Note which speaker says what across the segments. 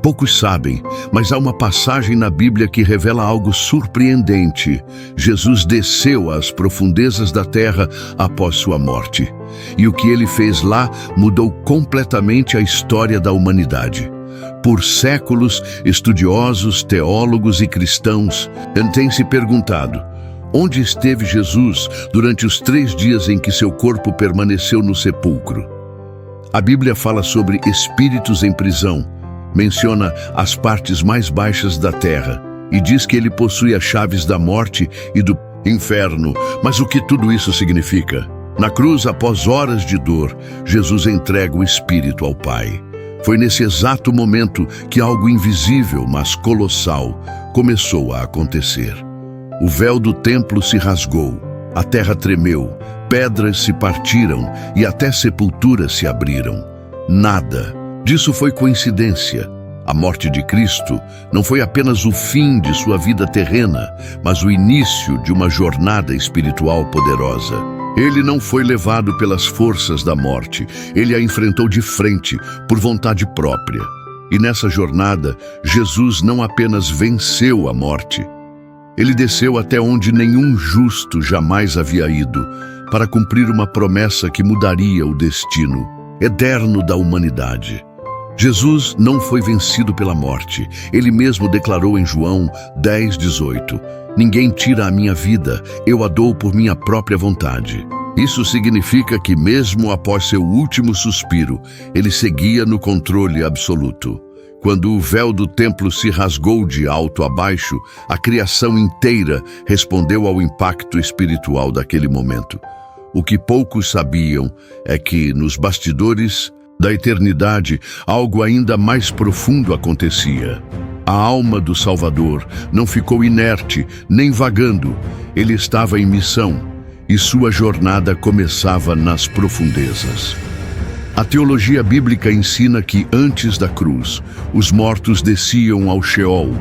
Speaker 1: Poucos sabem, mas há uma passagem na Bíblia que revela algo surpreendente. Jesus desceu às profundezas da terra após sua morte. E o que ele fez lá mudou completamente a história da humanidade. Por séculos, estudiosos, teólogos e cristãos têm se perguntado: onde esteve Jesus durante os 3 dias em que seu corpo permaneceu no sepulcro? A Bíblia fala sobre espíritos em prisão, menciona as partes mais baixas da terra e diz que ele possui as chaves da morte e do inferno. Mas o que tudo isso significa? Na cruz, após horas de dor, Jesus entrega o Espírito ao Pai. Foi nesse exato momento que algo invisível, mas colossal, começou a acontecer. O véu do templo se rasgou, a terra tremeu, pedras se partiram e até sepulturas se abriram. Nada disso foi coincidência. A morte de Cristo não foi apenas o fim de sua vida terrena, mas o início de uma jornada espiritual poderosa. Ele não foi levado pelas forças da morte, ele a enfrentou de frente, por vontade própria. E nessa jornada, Jesus não apenas venceu a morte, ele desceu até onde nenhum justo jamais havia ido, para cumprir uma promessa que mudaria o destino eterno da humanidade. Jesus não foi vencido pela morte. Ele mesmo declarou em João 10:18: ninguém tira a minha vida, eu a dou por minha própria vontade. Isso significa que mesmo após seu último suspiro, ele seguia no controle absoluto. Quando o véu do templo se rasgou de alto a baixo, a criação inteira respondeu ao impacto espiritual daquele momento. O que poucos sabiam é que, nos bastidores da eternidade, algo ainda mais profundo acontecia. A alma do Salvador não ficou inerte, nem vagando. Ele estava em missão, e sua jornada começava nas profundezas. A teologia bíblica ensina que, antes da cruz, os mortos desciam ao Sheol,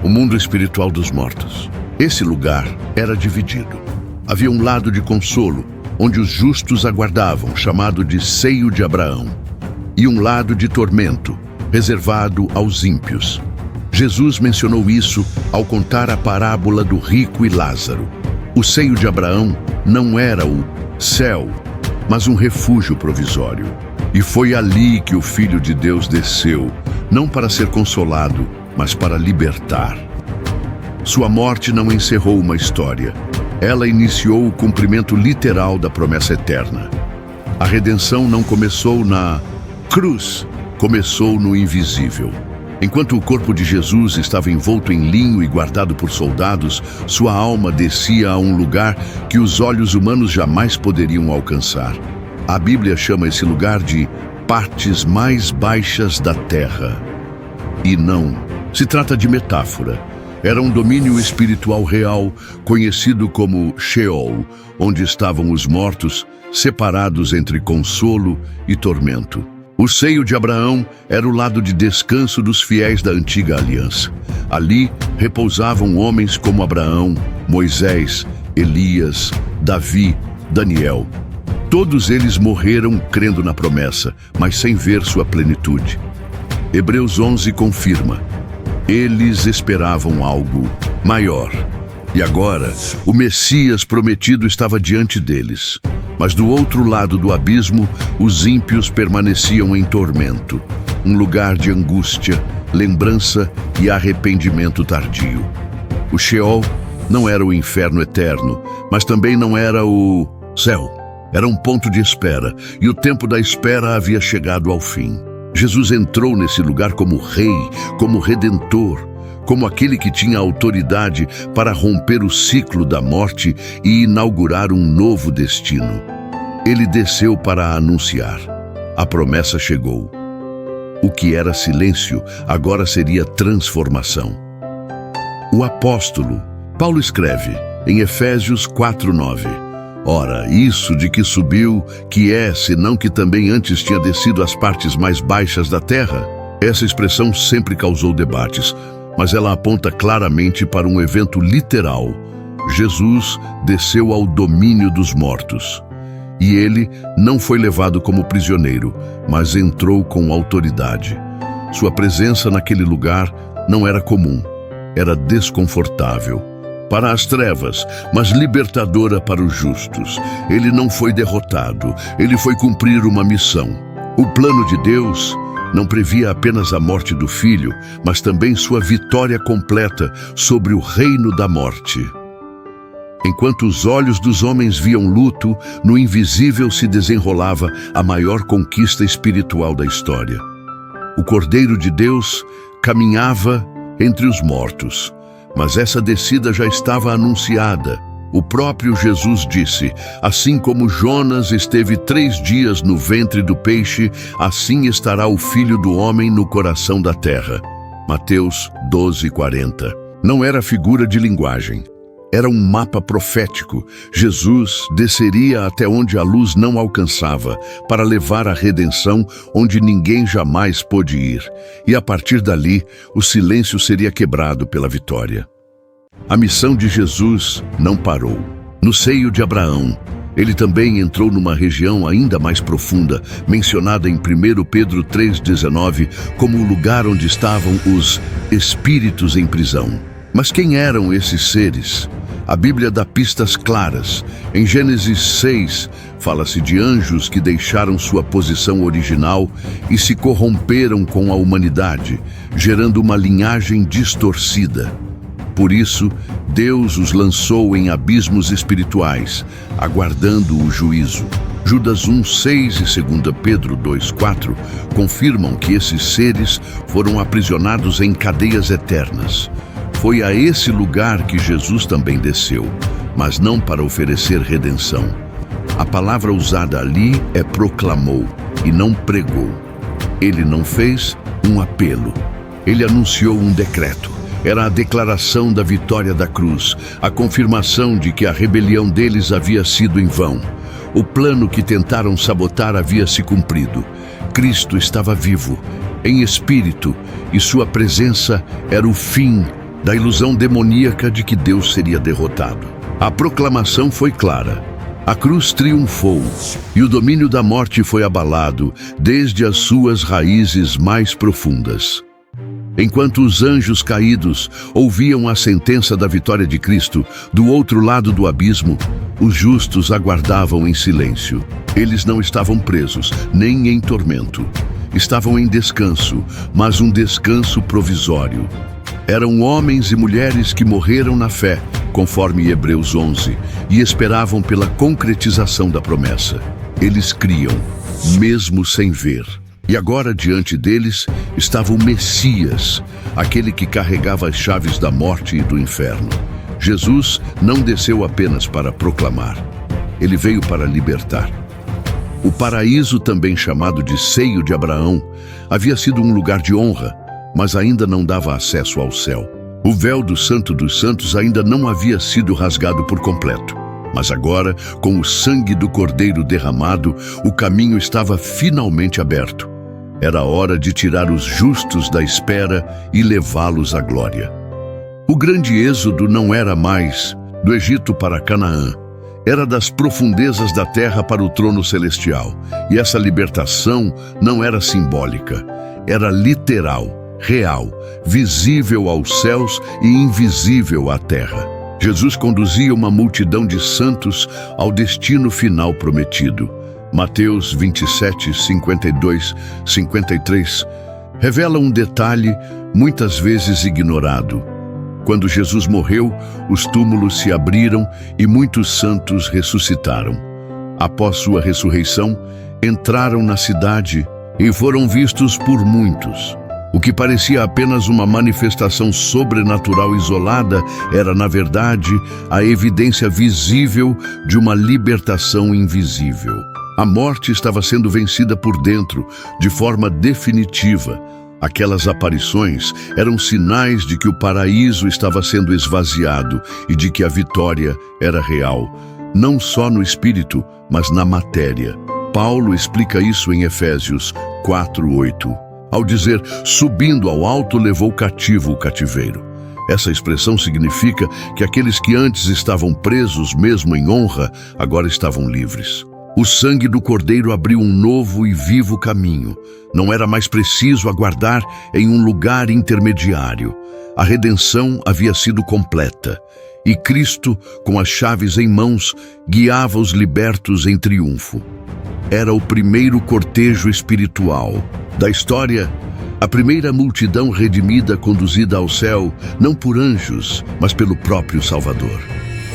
Speaker 1: o mundo espiritual dos mortos. Esse lugar era dividido. Havia um lado de consolo, onde os justos aguardavam, chamado de seio de Abraão, e um lado de tormento, reservado aos ímpios. Jesus mencionou isso ao contar a parábola do rico e Lázaro. O seio de Abraão não era o céu, mas um refúgio provisório. E foi ali que o Filho de Deus desceu, não para ser consolado, mas para libertar. Sua morte não encerrou uma história. Ela iniciou o cumprimento literal da promessa eterna. A redenção não começou na cruz, começou no invisível. Enquanto o corpo de Jesus estava envolto em linho e guardado por soldados, sua alma descia a um lugar que os olhos humanos jamais poderiam alcançar. A Bíblia chama esse lugar de partes mais baixas da terra. E não se trata de metáfora. Era um domínio espiritual real, conhecido como Sheol, onde estavam os mortos, separados entre consolo e tormento. O seio de Abraão era o lado de descanso dos fiéis da antiga aliança. Ali repousavam homens como Abraão, Moisés, Elias, Davi, Daniel. Todos eles morreram crendo na promessa, mas sem ver sua plenitude. Hebreus 11 confirma: eles esperavam algo maior. E agora, o Messias prometido estava diante deles. Mas do outro lado do abismo, os ímpios permaneciam em tormento, um lugar de angústia, lembrança e arrependimento tardio. O Sheol não era o inferno eterno, mas também não era o céu. Era um ponto de espera, e o tempo da espera havia chegado ao fim. Jesus entrou nesse lugar como rei, como redentor, como aquele que tinha autoridade para romper o ciclo da morte e inaugurar um novo destino. Ele desceu para anunciar: a promessa chegou. O que era silêncio agora seria transformação. O apóstolo Paulo escreve em Efésios 4:9: ora, isso de que subiu, que é, senão que também antes tinha descido às partes mais baixas da terra? Essa expressão sempre causou debates, mas ela aponta claramente para um evento literal. Jesus desceu ao domínio dos mortos. E ele não foi levado como prisioneiro, mas entrou com autoridade. Sua presença naquele lugar não era comum, era desconfortável para as trevas, mas libertadora para os justos. Ele não foi derrotado, ele foi cumprir uma missão. O plano de Deus não previa apenas a morte do Filho, mas também sua vitória completa sobre o reino da morte. Enquanto os olhos dos homens viam luto, no invisível se desenrolava a maior conquista espiritual da história. O Cordeiro de Deus caminhava entre os mortos, mas essa descida já estava anunciada. O próprio Jesus disse: assim como Jonas esteve 3 dias no ventre do peixe, assim estará o Filho do Homem no coração da terra. Mateus 12:40. Não era figura de linguagem. Era um mapa profético. Jesus desceria até onde a luz não alcançava, para levar a redenção onde ninguém jamais pôde ir. E a partir dali, o silêncio seria quebrado pela vitória. A missão de Jesus não parou. No seio de Abraão, ele também entrou numa região ainda mais profunda, mencionada em 1 Pedro 3,19, como o lugar onde estavam os espíritos em prisão. Mas quem eram esses seres? A Bíblia dá pistas claras. Em Gênesis 6, fala-se de anjos que deixaram sua posição original e se corromperam com a humanidade, gerando uma linhagem distorcida. Por isso, Deus os lançou em abismos espirituais, aguardando o juízo. Judas 1:6 e 2 Pedro 2:4 confirmam que esses seres foram aprisionados em cadeias eternas. Foi a esse lugar que Jesus também desceu, mas não para oferecer redenção. A palavra usada ali é proclamou e não pregou. Ele não fez um apelo, ele anunciou um decreto. Era a declaração da vitória da cruz, a confirmação de que a rebelião deles havia sido em vão. O plano que tentaram sabotar havia se cumprido. Cristo estava vivo, em espírito, e sua presença era o fim da ilusão demoníaca de que Deus seria derrotado. A proclamação foi clara. A cruz triunfou e o domínio da morte foi abalado desde as suas raízes mais profundas. Enquanto os anjos caídos ouviam a sentença da vitória de Cristo, do outro lado do abismo, os justos aguardavam em silêncio. Eles não estavam presos, nem em tormento. Estavam em descanso, mas um descanso provisório. Eram homens e mulheres que morreram na fé, conforme Hebreus 11, e esperavam pela concretização da promessa. Eles criam, mesmo sem ver. E agora, diante deles, estava o Messias, aquele que carregava as chaves da morte e do inferno. Jesus não desceu apenas para proclamar. Ele veio para libertar. O paraíso, também chamado de seio de Abraão, havia sido um lugar de honra, mas ainda não dava acesso ao céu. O véu do Santo dos Santos ainda não havia sido rasgado por completo. Mas agora, com o sangue do Cordeiro derramado, o caminho estava finalmente aberto. Era hora de tirar os justos da espera e levá-los à glória. O grande êxodo não era mais do Egito para Canaã. Era das profundezas da terra para o trono celestial. E essa libertação não era simbólica, era literal. Real, visível aos céus e invisível à terra. Jesus conduzia uma multidão de santos ao destino final prometido. Mateus 27, 52, 53 revela um detalhe muitas vezes ignorado. Quando Jesus morreu, os túmulos se abriram e muitos santos ressuscitaram. Após sua ressurreição, entraram na cidade e foram vistos por muitos. O que parecia apenas uma manifestação sobrenatural isolada era, na verdade, a evidência visível de uma libertação invisível. A morte estava sendo vencida por dentro, de forma definitiva. Aquelas aparições eram sinais de que o paraíso estava sendo esvaziado e de que a vitória era real, não só no espírito, mas na matéria. Paulo explica isso em Efésios 4:8. Ao dizer, subindo ao alto, levou cativo o cativeiro. Essa expressão significa que aqueles que antes estavam presos, mesmo em honra, agora estavam livres. O sangue do Cordeiro abriu um novo e vivo caminho. Não era mais preciso aguardar em um lugar intermediário. A redenção havia sido completa. E Cristo, com as chaves em mãos, guiava os libertos em triunfo. Era o primeiro cortejo espiritual da história, a primeira multidão redimida conduzida ao céu, não por anjos, mas pelo próprio Salvador.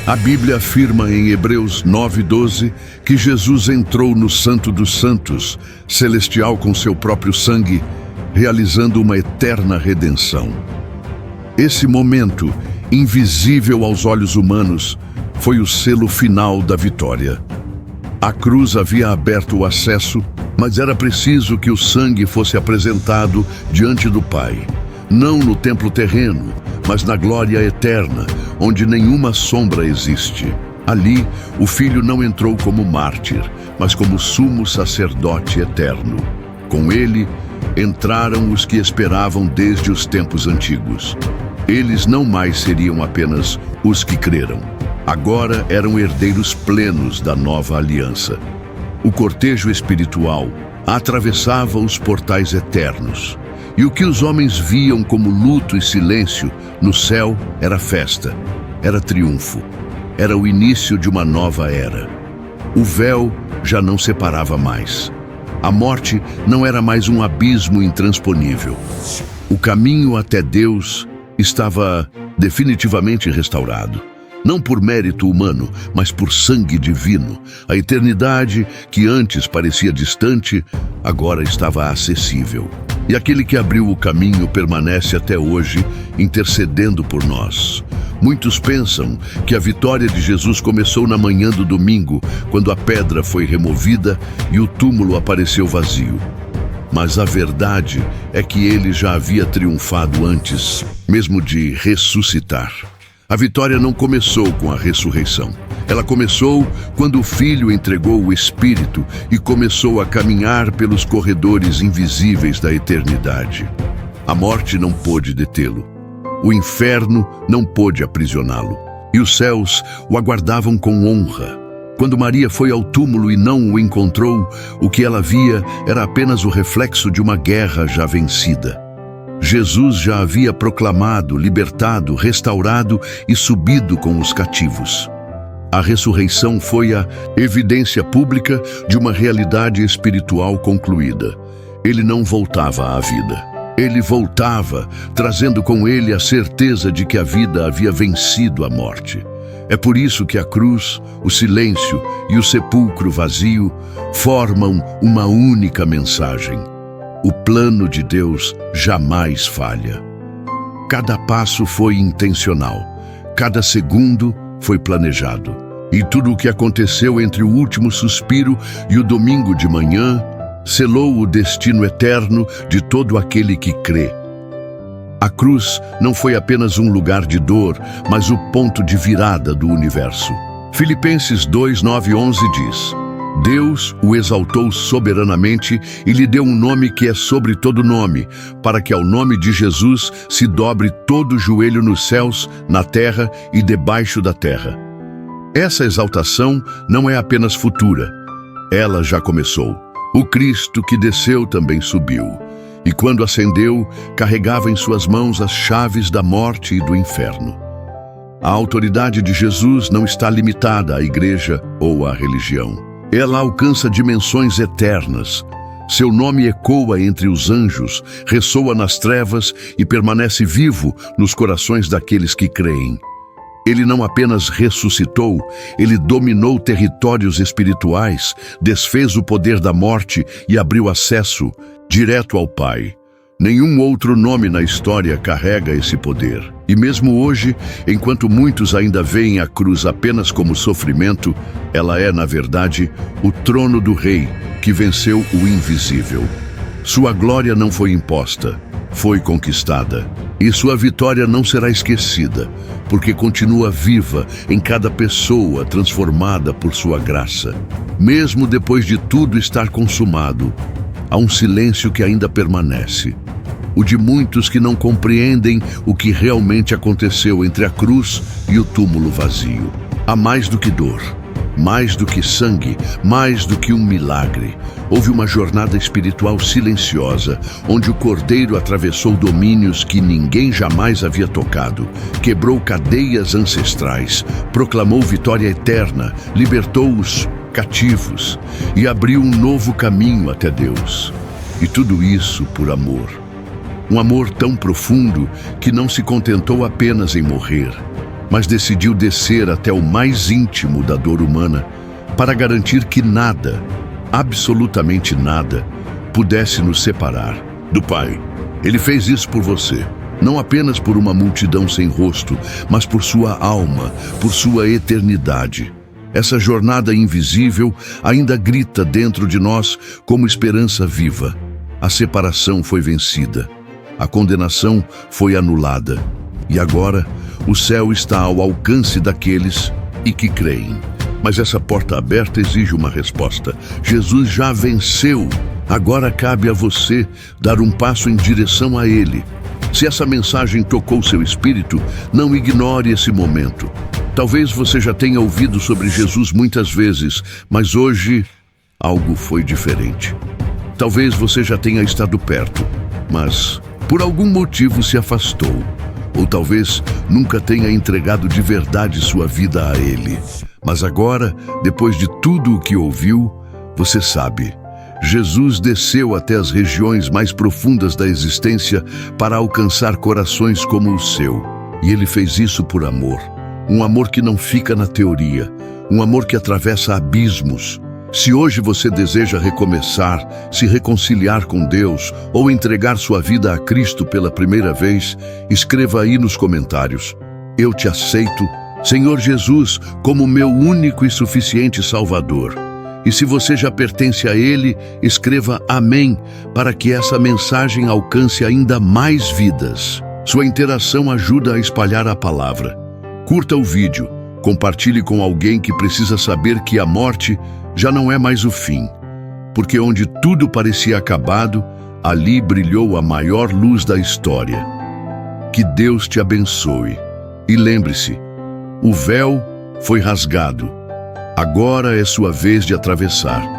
Speaker 1: A Bíblia afirma em Hebreus 9:12 que Jesus entrou no Santo dos Santos, celestial com seu próprio sangue, realizando uma eterna redenção. Esse momento, invisível aos olhos humanos, foi o selo final da vitória. A cruz havia aberto o acesso, mas era preciso que o sangue fosse apresentado diante do Pai, não no templo terreno, mas na glória eterna, onde nenhuma sombra existe. Ali, o Filho não entrou como mártir, mas como sumo sacerdote eterno. Com ele, entraram os que esperavam desde os tempos antigos. Eles não mais seriam apenas os que creram. Agora eram herdeiros plenos da nova aliança. O cortejo espiritual atravessava os portais eternos. E o que os homens viam como luto e silêncio, no céu era festa, era triunfo, era o início de uma nova era. O véu já não separava mais. A morte não era mais um abismo intransponível. O caminho até Deus estava definitivamente restaurado. Não por mérito humano, mas por sangue divino. A eternidade, que antes parecia distante, agora estava acessível. E aquele que abriu o caminho permanece até hoje, intercedendo por nós. Muitos pensam que a vitória de Jesus começou na manhã do domingo, quando a pedra foi removida e o túmulo apareceu vazio. Mas a verdade é que ele já havia triunfado antes, mesmo de ressuscitar. A vitória não começou com a ressurreição. Ela começou quando o Filho entregou o Espírito e começou a caminhar pelos corredores invisíveis da eternidade. A morte não pôde detê-lo. O inferno não pôde aprisioná-lo. E os céus o aguardavam com honra. Quando Maria foi ao túmulo e não o encontrou, o que ela via era apenas o reflexo de uma guerra já vencida. Jesus já havia proclamado, libertado, restaurado e subido com os cativos. A ressurreição foi a evidência pública de uma realidade espiritual concluída. Ele não voltava à vida. Ele voltava, trazendo com ele a certeza de que a vida havia vencido a morte. É por isso que a cruz, o silêncio e o sepulcro vazio formam uma única mensagem. O plano de Deus jamais falha. Cada passo foi intencional, cada segundo foi planejado. E tudo o que aconteceu entre o último suspiro e o domingo de manhã selou o destino eterno de todo aquele que crê. A cruz não foi apenas um lugar de dor, mas o ponto de virada do universo. Filipenses 2:9-11 diz: Deus o exaltou soberanamente e lhe deu um nome que é sobre todo nome, para que ao nome de Jesus se dobre todo o joelho nos céus, na terra e debaixo da terra. Essa exaltação não é apenas futura, ela já começou. O Cristo que desceu também subiu, e quando ascendeu, carregava em suas mãos as chaves da morte e do inferno. A autoridade de Jesus não está limitada à igreja ou à religião. Ela alcança dimensões eternas. Seu nome ecoa entre os anjos, ressoa nas trevas e permanece vivo nos corações daqueles que creem. Ele não apenas ressuscitou, ele dominou territórios espirituais, desfez o poder da morte e abriu acesso direto ao Pai. Nenhum outro nome na história carrega esse poder. E mesmo hoje, enquanto muitos ainda veem a cruz apenas como sofrimento, ela é, na verdade, o trono do Rei que venceu o invisível. Sua glória não foi imposta, foi conquistada. E sua vitória não será esquecida, porque continua viva em cada pessoa transformada por sua graça. Mesmo depois de tudo estar consumado, há um silêncio que ainda permanece. O de muitos que não compreendem o que realmente aconteceu entre a cruz e o túmulo vazio. Há mais do que dor, Mais do que sangue, mais do que um milagre. Houve uma jornada espiritual silenciosa, onde o Cordeiro atravessou domínios que ninguém jamais havia tocado, quebrou cadeias ancestrais, proclamou vitória eterna, libertou os cativos e abriu um novo caminho até Deus. E tudo isso por amor. Um amor tão profundo que não se contentou apenas em morrer, mas decidiu descer até o mais íntimo da dor humana para garantir que nada, absolutamente nada, pudesse nos separar do Pai. Ele fez isso por você, não apenas por uma multidão sem rosto, mas por sua alma, por sua eternidade. Essa jornada invisível ainda grita dentro de nós como esperança viva. A separação foi vencida, a condenação foi anulada, e agora o céu está ao alcance daqueles que creem. Mas essa porta aberta exige uma resposta. Jesus já venceu. Agora cabe a você dar um passo em direção a Ele. Se essa mensagem tocou seu espírito, não ignore esse momento. Talvez você já tenha ouvido sobre Jesus muitas vezes, mas hoje algo foi diferente. Talvez você já tenha estado perto, mas por algum motivo se afastou. Ou talvez nunca tenha entregado de verdade sua vida a Ele. Mas agora, depois de tudo o que ouviu, você sabe. Jesus desceu até as regiões mais profundas da existência para alcançar corações como o seu. E Ele fez isso por amor. Um amor que não fica na teoria. Um amor que atravessa abismos. Se hoje você deseja recomeçar, se reconciliar com Deus ou entregar sua vida a Cristo pela primeira vez, escreva aí nos comentários: eu te aceito, Senhor Jesus, como meu único e suficiente Salvador. E se você já pertence a Ele, escreva amém, para que essa mensagem alcance ainda mais vidas. Sua interação ajuda a espalhar a palavra. Curta o vídeo, compartilhe com alguém que precisa saber que a morte já não é mais o fim, porque onde tudo parecia acabado, ali brilhou a maior luz da história. Que Deus te abençoe. E lembre-se, o véu foi rasgado. Agora é sua vez de atravessar.